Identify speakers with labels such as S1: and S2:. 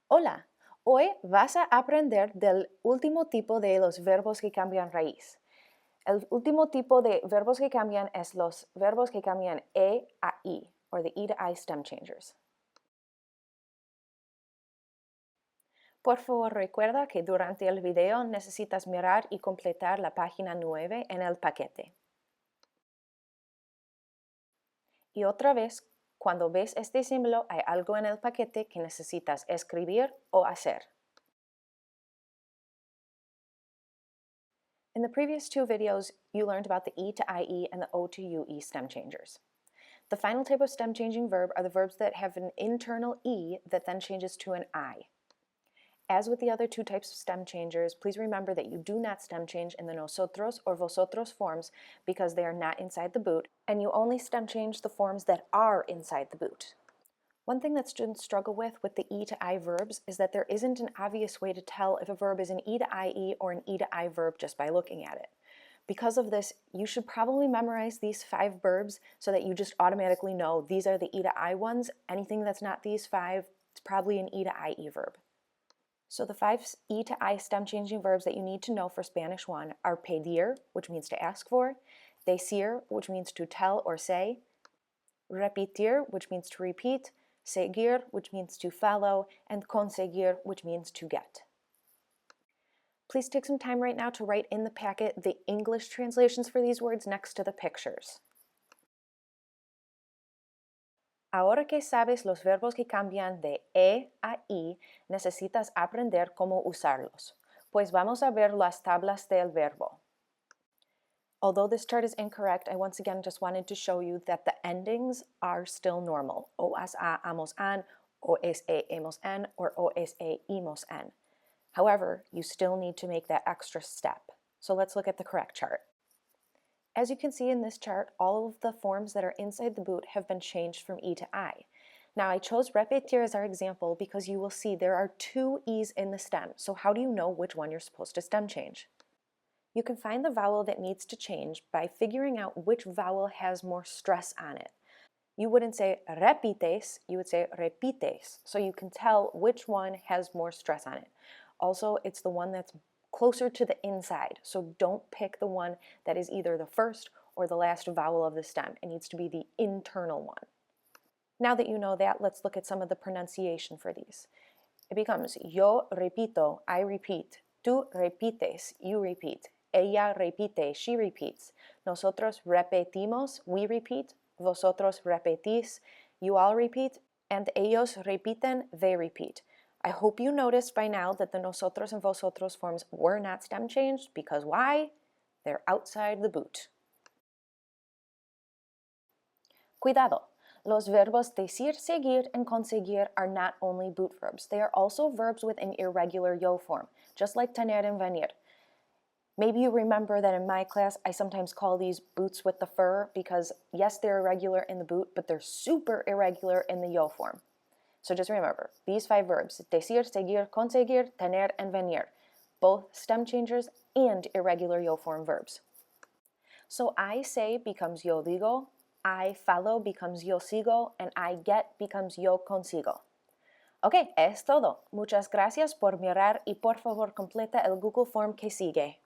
S1: Hola, hoy vas a aprender del último tipo de los verbos que cambian raíz. El último tipo de verbos que cambian es los verbos que cambian E a I, or the E to I stem changers. Por favor, recuerda que durante el video necesitas mirar y completar la página 9 en el paquete. Y otra vez, cuando ves este símbolo, hay algo en el paquete que necesitas escribir o hacer. In the previous two videos, you learned about the E to IE and the O to UE stem changers. The final type of stem changing verb are the verbs that have an internal E that then changes to an I. As with the other two types of stem changers, please remember that you do not stem change in the nosotros or vosotros forms because they are not inside the boot, and you only stem change the forms that are inside the boot. One thing that students struggle with the E to I verbs is that there isn't an obvious way to tell if a verb is an E to IE or an E to I verb just by looking at it. Because of this, you should probably memorize these 5 verbs so that you just automatically know these are the E to I ones. Anything that's not these 5, it's probably an E to IE verb. So the 5 E to I stem changing verbs that you need to know for Spanish 1 are pedir, which means to ask for, decir, which means to tell or say, repetir, which means to repeat, seguir, which means to follow, and conseguir, which means to get. Please take some time right now to write in the packet the English translations for these words next to the pictures. Ahora que sabes los verbos que cambian de E a I, necesitas aprender cómo usarlos. Pues vamos a ver las tablas del verbo. Although this chart is incorrect, I once again just wanted to show you that the endings are still normal. Os a amos an, os e hemos en, or os e imos en. However, you still need to make that extra step. So let's look at the correct chart. As you can see in this chart, all of the forms that are inside the boot have been changed from E to I. Now I chose repetir as our example because you will see there are 2 E's in the stem. So how do you know which one you're supposed to stem change? You can find the vowel that needs to change by figuring out which vowel has more stress on it. You wouldn't say repites, you would say repites. So you can tell which one has more stress on it. Also, it's the one that's closer to the inside. So don't pick the one that is either the first or the last vowel of the stem. It needs to be the internal one. Now that you know that, let's look at some of the pronunciation for these. It becomes yo repito, I repeat. Tú repites, you repeat. Ella repite, she repeats. Nosotros repetimos, we repeat. Vosotros repetís, you all repeat. And ellos repiten, they repeat. I hope you noticed by now that the nosotros and vosotros forms were not stem changed because why? They're outside the boot. Cuidado! Los verbos decir, seguir, and conseguir are not only boot verbs. They are also verbs with an irregular yo form, just like tener and venir. Maybe you remember that in my class, I sometimes call these boots with the fur because, yes, they're irregular in the boot, but they're super irregular in the yo form. So just remember, these 5 verbs, decir, seguir, conseguir, tener, and venir, both stem changers and irregular yo form verbs. So I say becomes yo digo, I follow becomes yo sigo, and I get becomes yo consigo. Ok, es todo. Muchas gracias por mirar y por favor completa el Google Form que sigue.